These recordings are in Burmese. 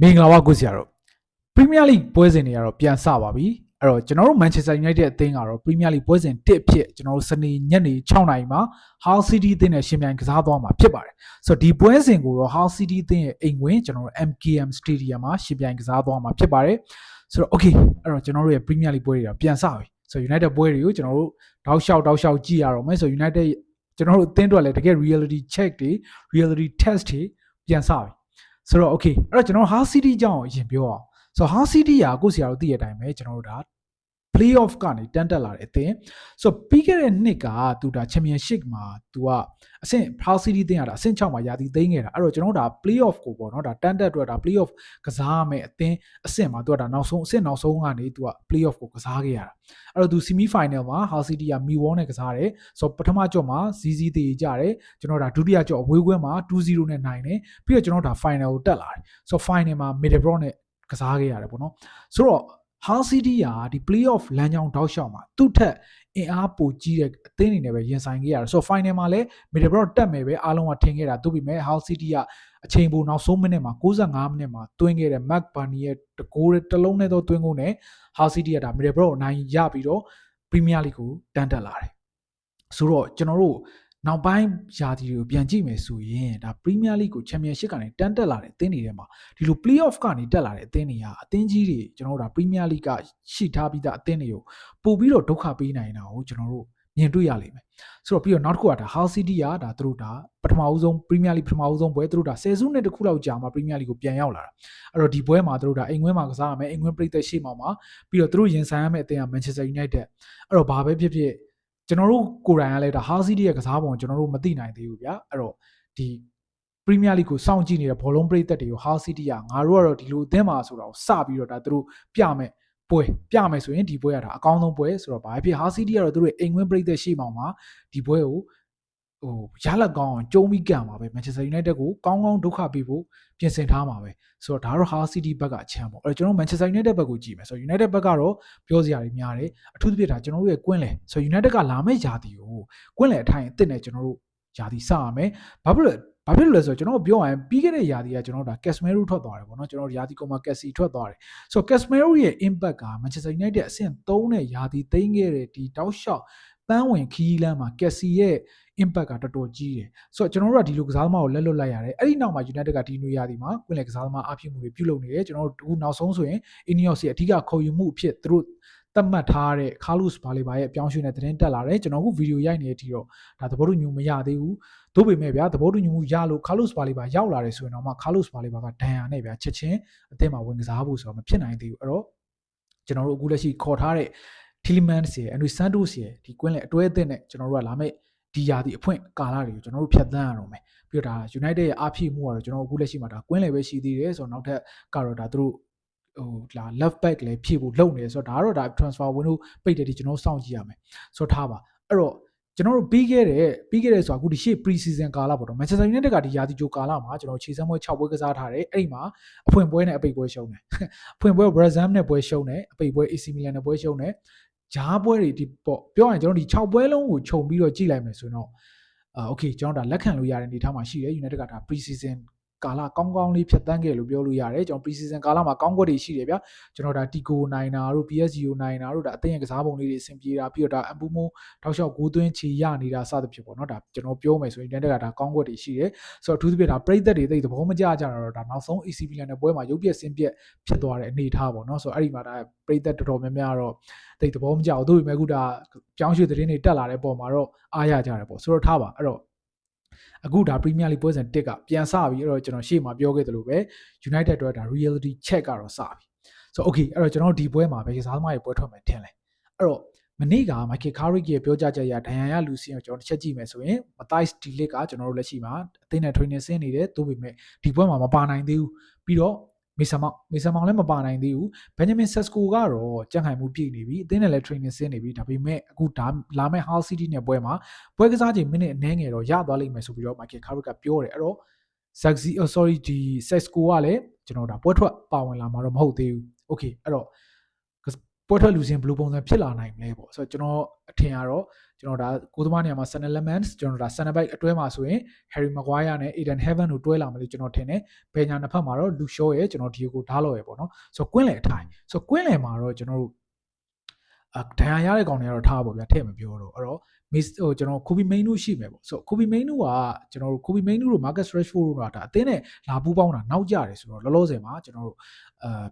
မင်္ဂလာပါကိုဆရာတို့ Premier League ပွဲစဉ်တွေကတော့ပြန်စပါပြီအဲ့တော့ကျွန်တော်တို့ Manchester United အသင်းကတော့ Premier League ပွဲစဉ်1အဖြစ်ကျွန်တော်တို့စနေညနေ6နာရီမှာ Hull City အသင်းနဲ့ရှင်ပြိုင်ကစားသွားမှာဖြစ်ပါတယ်ဆိုတော့ဒီပွဲစဉ်ကိုတော့ Hull City အသင်းရဲ့အိမ်ဝင်ကျွန်တော်တို့ MKM Stadium မှာရှင်ပြိုင်ကစားသွားမှာဖြစ်ပါတယ်ဆိုတော့ okay အဲ့တော့ကျွန်တော်တို့ရဲ့ Premier League ပွဲတွေတော့ပြန်စပြီဆိုတော့ United ပွဲတွေကိုကျွန်တော်တို့တောက်လျှောက်ကြည့်ရတော့မယ်ဆိုတော့ United ကျွန်တော်တို့အသင်းတွေလည်းတကယ် reality check တွေ reality test တွေပြန်စပြီဆိုတော့ okay အဲ့တော့ကျွန်တော် Hull City အကြောင်းကိုအရင်ပြောအောင်ဆိုတော့ Hull City ကကိုဆရာတို့သိတဲ့အတိုင်းပဲကျွန်တော်တို့ဒါ playoff ကနေတန်းတက်လာတဲ့အသင်းဆိုတော့ပြီးခဲ့တဲ့နှစ်ကသူဒါ championship မှာသူကအဆင့် Hull City အသင်းကဒါအဆင့်6မှာရာသီသိမ်းခဲ့တာအဲ့တော့ကျွန်တော်တို့ဒါ playoff ကိုပေါ့နော်ဒါတန်းတက်အတွက်ဒါ playoff ကစားရမယ်အသင်းအဆင့်မှာသူကဒါနောက်ဆုံးကနေသူက playoff ကိုကစားခဲ့ရတာအဲ့တော့သူ semi final မှာ Hull City က Millwall နဲ့ကစားတယ်ဆိုတော့ပထမကြော့မှာ ZZ တေးကြတယ်ကျွန်တော်ဒါဒုတိယကြော့အဝေးကွင်းမှာ 2-0 နဲ့နိုင်တယ်ပြီးတော့ကျွန်တော်ဒါ final ကိုတက်လာတယ်ဆိုတော့ final မှာ Middlesbrough နဲ့ကစားခဲ့ရတယ်ပေါ့နော်ဆိုတော့ Hull City ကဒီ playoff လမ်းကြောင်းတောက်လျှောက်မှာသူ့ထက်အင်အားပိုကြီးတဲ့အသင်းတွေနဲ့ပဲရင်ဆိုင်ခဲ့ရတယ်ဆိုတော့ final မှာလည်း Middlesbrough တက်မယ်ပဲအားလုံးကထင်ခဲ့တာသို့ပေမဲ့ Hull City ကအချိန်ပိုနောက်ဆုံးမိနစ်မှာ65မိနစ်မှာတွင်းခဲ့တဲ့ Mark Barney ရဲ့တလုံးနဲ့တော့တွင်းကုန်နဲ့ Hull City ကဒါ Middlesbrough ကိုနိုင်ရပြီးတော့ Premier League ကိုတန်းတက်လာတယ်ဆိုတော့ကျွန်တော်တို့နောက်ပိုင်းရာသီတွေကိုပြန်ကြည့်မယ်ဆိုရင်ဒါ Premier League ကို Championship ကနေတန်းတက်လာတဲ့အသင်းတွေထဲမှာဒီလို Playoff ကနေတက်လာတဲ့အသင်းတွေကအသင်းကြီးတွေကျွန်တော်တို့ဒါ Premier League ကရှိထားပြီးသားအသင်းတွေကိုပို့ပြီးတော့ဒုက္ခပေးနိုင်တာကိုကျွန်တော်တို့မြင်တွေ့ရလိမ့်မယ်ဆိုတော့ပြီးတော့နောက်တစ်ခုကဒါ Hull City ကဒါသူတို့ဒါပထမဦးဆုံး Premier League ပထမဦးဆုံးပွဲသူတို့ဒါ10စုနှစ်တခုလောက်ကြာမှာ Premier League ကိုပြန်ရောက်လာတာအဲ့တော့ဒီပွဲမှာသူတို့ဒါအိမ်ဝင်းမှာကစားရမယ်အိမ်ဝင်းပြည်သက်ရှေ့မှာပြီးတော့သူတို့ရင်ဆိုင်ရမယ့်အသင်းက Manchester United အဲ့တော့ဘာပဲဖြစ်ဖြစ်ကျွန်တော်တို့ကိုယ်တိုင်ကလည်းဒါ Hull City ရဲ့ကစားပုံကျွန်တော်တို့မသိနိုင်သေးဘူးဗျာအဲ့တော့ဒီ Premier League ကိုစောင့်ကြည့်နေတဲ့ဘောလုံးပရိသတ်တွေကို Hull City ကငါတို့ကတော့ဒီလိုအသင်းပါဆိုတာကိုစပြီးတော့ဒါသူတို့ပြမယ်ဆိုရင်ဒီပွဲကဒါအကောင်းဆုံးပွဲဆိုတော့ဘာဖြစ် Hull City ကတော့သူတို့အိမ်ဝင်းပရိသတ်ရှေ့မှာဒီပွဲကိုရလက်ကောင်းအောင်ကျုံးပြီးကန်ပါပဲ Manchester United ကိုကောင်းကောင်းဒုက္ခပေးဖို့ပြင်ဆင်ထားမှာပဲဆိုတော့ဒါတော့ Hull City ဘက်ကအချမ်းပေါ့အဲ့တော့ကျွန်တော် Manchester United ဘက်ကိုကြည့်မယ်ဆိုတော့ United ဘက်ကတော့ပြောစရာတွေများတယ်အထူးသဖြင့်ဒါကျွန်တော်တို့ရဲ့ကွင်းလယ်ဆိုတော့ United ကလာမယ့်ယာတီကိုကွင်းလယ်အထိုင်အသစ်နဲ့ကျွန်တော်တို့ယာတီစရမယ်ဘာဖြစ်လို့လဲဆိုတော့ကျွန်တော်ပြောရရင်ပြီးခဲ့တဲ့ယာတီကကျွန်တော်တို့ဒါ Casemiro ထွက်သွားတယ်ပေါ့နော်ကျွန်တော်တို့ယာတီကောင်မှာ Casey ထွက်သွားတယ်ဆိုတော့ Casemiro ရဲ့ impact က Manchester United အဆင့်3နဲ့ယာတီသိမ်းခဲ့တဲ့ဒီတောက်လျှောက်ပန်းဝင်ခီးလမ်းမှာ Casey ရဲ့ impact ကတော်တော်ကြီးတယ်ဆိုတော့ကျွန်တော်တို့ကဒီလိုကစားသမားကိုလက်လွတ်လိုက်ရတယ်အဲ့ဒီနောက်မှာ United ကဒီနွေရာသီမှာကွင်းလယ်ကစားသမားအဖြစ်မှုတွေပြုလုပ်နေတယ်ကျွန်တော်တို့နောက်ဆုံးဆိုရင် Ineos ရဲ့အဓိကခေါ်ယူမှုအဖြစ်သူတို့သတ်မှတ်ထားတဲ့ Carlos Baleba ရဲ့အပြောင်းရွှေ့တဲ့သတင်းတက်လာတယ်ကျွန်တော်အခုဗီဒီယိုရိုက်နေတဲ့အထိတော့ဒါသဘောတူညီမှုမရသေးဘူးသို့ပေမဲ့ဗျာသဘောတူညီမှုရလို့ Carlos Baleba ရောက်လာတယ်ဆိုရင်တော့မှ Carlos Baleba ကဒဏ်ရာနဲ့ဗျာချက်ချင်းအသင်းမှာဝင်ကစားဖို့ဆိုတော့မဖြစ်နိုင်သေးဘူးအဲ့တော့ကျွန်တော်တို့အခုလက်ရှိခေါ်ထားတဲ့ Tielemans ရဲ့ André Santos ရဲ့ဒီကွင်းလယ်အတွဲအသစ်နဲ့ကျွန်တော်တို့ကလာမယ့်ဒီယာဒီအဖွင့်ကာလတွေကိုကျွန်တော်တို့ဖြတ်သန်းရတော့မယ်ပြီးတော့ဒါ United ရဲ့အားဖြည့်မှုကတော့ကျွန်တော်အခုလက်ရှိမှာဒါကွင်းလယ်ပဲရှိသေးတယ်ဆိုတော့နောက်ထပ်ကတော့ဒါသူတို့left back လည်းဖြည့်ဖို့လုပ်နေတယ်ဆိုတော့ဒါကတော့ဒါ transfer window ပိတ်တယ်ဒီကျွန်တော်စောင့်ကြည့်ရမယ်ဆိုတော့ထားပါအဲ့တော့ကျွန်တော်တို့ပြီးခဲ့တဲ့ဆိုအခုဒီရှေ့ pre season ကာလပေါ့တော့ Manchester United ကဒီယာတီဂျိုကာလမှာကျွန်တော်ခြေစမ်းပွဲ6ပွဲကစားထားတယ်အဲ့ဒီမှာအဖွင့်ပွဲနဲ့အပိတ်ပွဲရှုံးတယ်အဖွင့်ပွဲ Brazil နဲ့ပွဲရှုံးတယ်အပိတ်ပွဲ AC Milan နဲ့ပွဲရှုံးတယ်ဂျားပွဲတွေဒီပေါ့ပြောရင်ကျွန်တော်ဒီ6ပွဲလုံးကိုခြုံပြီးတော့ကြည့်လိုက်မယ်ဆိုတော့okay ကျွန်တော်ဒါလက်ခံလို့ရတဲ့အနေအထားမှာရှိတယ် United ကဒါ pre season ကာလကောင်းကောင်းလေးဖြတ်တန်းခဲ့လို့ပြောလို့ရတယ်ကျွန်တော် pre season ကာလမှာကောင်းကွက်တွေရှိတယ်ဗျာကျွန်တော်ဒါ Tico နိုင်တာတို့ PSG ကိုနိုင်တာတို့ဒါအသင်းရဲ့ကစားပုံလေးတွေအဆင်ပြေတာပြီးတော့ဒါအပူမိုးထောက်လျှောက်ဂိုးသွင်းချီရနေတာစသဖြင့်ပေါ့နော်ဒါကျွန်တော်ပြောမယ်ဆိုရင် United ကဒါကောင်းကွက်တွေရှိတယ်ဆိုတော့အထူးသဖြင့်ဒါပရိသတ်တွေသိသဘောမကျကြတော့ဒါနောက်ဆုံး AC Milan နဲ့ပွဲမှာရုပ်ပြက်ဆင်းပြက်ဖြစ်သွားတဲ့အနေအထားပေါ့နော်ဆိုတော့အဲ့ဒီမှာဒါပရိသတ်တော်တော်များများတော့သိသဘောမကျဘူးသို့ပေမဲ့အခုဒါပြောင်းရွှေ့သတင်းတွေတက်လာတဲ့ပုံမှာတော့အားရကြတယ်ပေါ့ဆိုတော့ထားပါအဲ့တော့အခုဒါ Premier League ပွဲစဉ်1ကပြန်စပြီအဲ့တော့ကျွန်တော်ရှေ့မှာပြောခဲ့သလိုပဲ United အတွက်ဒါ reality check ကတော့စပြီဆိုတော့ okay အဲ့တော့ကျွန်တော်ဒီပွဲမှာပဲကစားသမားတွေပွဲထွက်မယ်ထင်လဲအဲ့တော့မနေ့က Michael Carrick ရဲ့ပြောကြားချက်အရဒဏ်ရာရလူစင်းကိုကျွန်တော်တစ်ချက်ကြည့်မယ်ဆိုရင် Matthijs De Ligt ကကျွန်တော်တို့လက်ရှိမှာအသင်းနဲ့ training ဆင်းနေတယ်သို့ပေမဲ့ဒီပွဲမှာမပါနိုင်သေးဘူးပြီးတော့မေဆာမောင်လည်းမပါနိုင်သေးဘူးဘန်ဂျမင်ဆက်စကိုကတော့ကြန့်ခိုင်မှုပြည့်နေပြီအသင်းနဲ့လည်း training ဆင်းနေပြီဒါပေမဲ့အခုဒါလာမယ့် Hull City နဲ့ပွဲမှာပွဲကစားချိန်မိနစ်အနည်းငယ်တော့ရသွားလိမ့်မယ်ဆိုပြီးတော့ Michael Carrick ကပြောတယ်အဲ့တော့ ဒီ Sesco ကလည်းကျွန်တော်ဒါပွဲထွက်ပါဝင်လာမှာတော့မဟုတ်သေးဘူး okay အဲ့တော့ ပွဲထွက်လူစင်ဘယ်လိုပုံစံဖြစ်လာနိုင်မလဲပေါ့ဆိုတော့ကျွန်တော်အထင်ကတော့ကျွန်တော်ဒါကိုသမားနေရာမှာ Sunny Lemons ကျွန်တော်ဒါ Center Back အတွဲမှာဆိုရင် Harry Maguire နဲ့ Eden Heaven တို့တွဲလာမယ်လို့ကျွန်တော်ထင်တယ်ဘယ်ညာနှစ်ဖက်မှာတော့ Luke Shaw ရဲ့ကျွန်တော် Diego Dalot ရဲ့ပေါ့နော်ဆိုတော့ကွင်းလယ်အထိုင်ဆိုတော့ကွင်းလယ်မှာတော့ကျွန်တော်တို့ဒဏ်ရာရတဲ့ကောင်တွေကတော့ထားပါဗျာထည့်မပြောတော့အဲ့တော့ miss ဟိုကျွန်တော် Kobe Mainoo ရှိမယ်ပေါ့ဆိုတော့ Kobe Mainoo ကကျွန်တော်တို့ Kobe Mainoo တို့ Marcus Rashford တို့ကဒါအသင်းနဲ့လာပူးပေါင်းတာနောက်ကျတယ်ဆိုတော့လောလောဆယ်မှာကျွန်တော်တို့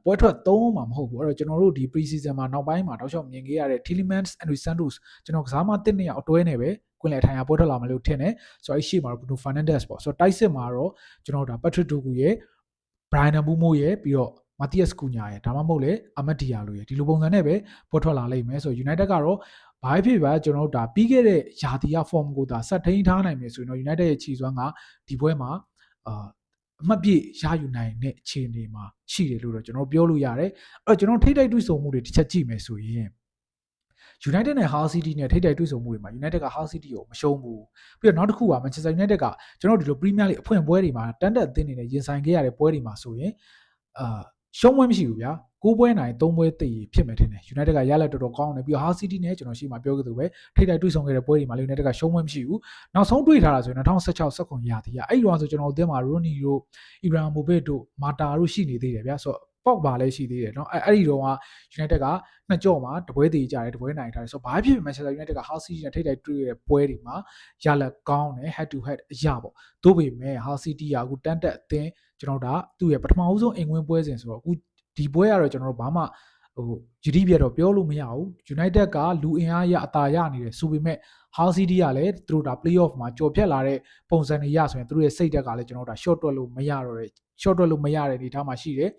ပွဲထွက်သုံးမှာမဟုတ်ဘူးအဲ့တော့ကျွန်တော်တို့ဒီ pre-season မှာနောက်ပိုင်းမှာတောက်လျှောက်မြင်ခဲ့ရတဲ့ Tielemans and Santos ကျွန်တော်ကစားမတစ်နှစ်ယောက်အတွဲနေပဲကွင်းလယ်ထိုင်ရပွဲထွက်လာမယ်လို့ထင်တယ်ဆိုတော့အဲ့ရှေ့မှာ Bruno Fernandes ပေါ့ဆိုတော့တိုက်စစ်မှာတော့ကျွန်တော်တို့ဒါ Patrick Dorgu ရဲ့ Brian Mbeumo ရဲ့ပြီးတော့Matthias Cunha ရဲ့ဒါမှမဟုတ်လေ Amad Diallo ရဲ့ဒီလိုပုံစံနဲ့ပဲပွဲထွက်လာလိမ့်မယ်ဆိုတော့ United ကတော့ဘာဖြစ်ပါကျွန်တော်တို့ဒါပြီးခဲ့တဲ့ယာတီက form ကိုဒါဆက်ထိန်းထားနိုင်မယ်ဆိုရင်တော့ United ရဲ့ခြေစွမ်းကဒီပွဲမှာအမှတ်ပြည့်ရယူနိုင်တဲ့အခြေအနေမှာရှိတယ်လို့တော့ကျွန်တော်ပြောလို့ရတယ်အဲ့တော့ကျွန်တော်ထိတိုက်တွေ့ဆုံမှုတွေတစ်ချက်ကြည့်မယ်ဆိုရင် United နဲ့ Hull City နဲ့ထိတိုက်တွေ့ဆုံမှုတွေမှာ United က Hull City ကိုမရှုံးဘူးပြီးတော့နောက်တစ်ခုက Manchester United ကကျွန်တော်ဒီလို Premier League အဖွင့်ပွဲတွေမှာတန်းတက်အသင်းတွေနဲ့ရင်ဆိုင်ခဲ့ရတဲ့ပွဲတွေမှာဆိုရင်ရှုံးပွဲမရှိဘူးဗျာ9ပွဲနိုင်3ပွဲတည်ဖြစ်မယ်ထင်တယ် United ကရလက်တော်တော်ကောင်းတယ်ပြီးတော့ Hull City နဲ့ကျွန်တော်ရှိမှပြောခဲ့သူပဲထိတိုက်တွေ့ဆုံခဲ့တဲ့ပွဲတွေမှာ United ကရှုံးပွဲမရှိဘူးနောက်ဆုံးတွေ့ထားတာဆိုရင်2016-19ရာသီကအဲ့ဒီတော့ဆိုကျွန်တော်အသင်းမှာ Rooney တို့ Ibrahimovic တို့ Mata တို့ရှိနေသေးတယ်ဗျာဆိုတော့ပေါက်ပါလဲရှိသေးတယ်เนาะအဲ့ဒီတော့က United ကနှစ်ကြော့မှာတပွဲတည်ကြတယ်တပွဲနိုင်ထားတယ်ဆိုတော့ဘာဖြစ်ဖြစ် Manchester United က Hull City နဲ့ထိတိုက်တွေ့ရတဲ့ပွဲတွေမှာရလက်ကောင်းတယ် head to head အရာပေါ့သို့ပေမဲ့ Hull City ကအခုတန်းတက်အသင်းကျွန်တော်ဒါသူ့ရဲ့ပထမဦးဆုံးအိမ်ဝင်ပွဲစဉ်ဆိုတော့အခုဒီပွဲကတော့ကျွန်တော်တို့ဘာမှဟိုယတိပြတ်တော့ပြောလို့မရဘူး United ကလူအင်အားရအသာရနေတယ်ဆိုပေမဲ့ Hull City ကလည်းသူတို့ဒါ playoff မှာကြော်ဖြတ်လာတဲ့ပုံစံတွေရဆိုရင်သူတို့ရဲ့စိတ်ဓာတ်ကလည်းကျွန်တော်တို့ဒါ short တွက်လို့မရတော့တဲ့ short တွက်လို့မရတဲ့အနေအထားမှာရှိတယ်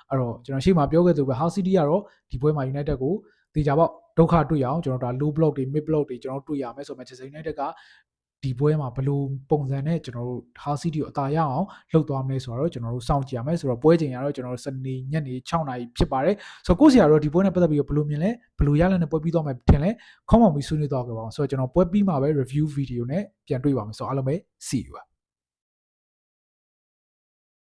အဲ့တော့ကျွန်တော်ရှေ့မှာပြောခဲ့သူပဲ Hull City ကတော့ဒီပွဲမှာ United ကိုတေချာပေါက်ဒုက္ခတွေ့ရအောင်ကျွန်တော်တို့ဒါ low block တွေ mid block တွေကျွန်တော်တို့တွေ့ရမယ်ဆိုတော့ Manchester United ကဒီပွဲမှာဘယ်လိုပုံစံနဲ့ကျွန်တော်တို့ Hull City ကိုအသာရအောင်လုပ်သွားမလဲဆိုတော့ကျွန်တော်တို့စောင့်ကြည့်ရမယ်ဆိုတော့ပွဲချိန်ကတော့ကျွန်တော်တို့စနေညနေ6နာရီဖြစ်ပါတယ်ဆိုတော့ကိုယ့်စီကတော့ဒီပွဲနဲ့ပတ်သက်ပြီးဘယ်လိုမြင်လဲဘယ်လိုရလနဲ့ပွဲပြီးသွားမယ်ထင်လဲခေါင်းမောင်ပြီးဆွေးနွေးသွားကြပါအောင်ဆိုတော့ကျွန်တော်ပွဲပြီးမှပဲ review video နဲ့ပြန်တွေ့ပါမယ်ဆိုတော့အားလုံးပဲ see you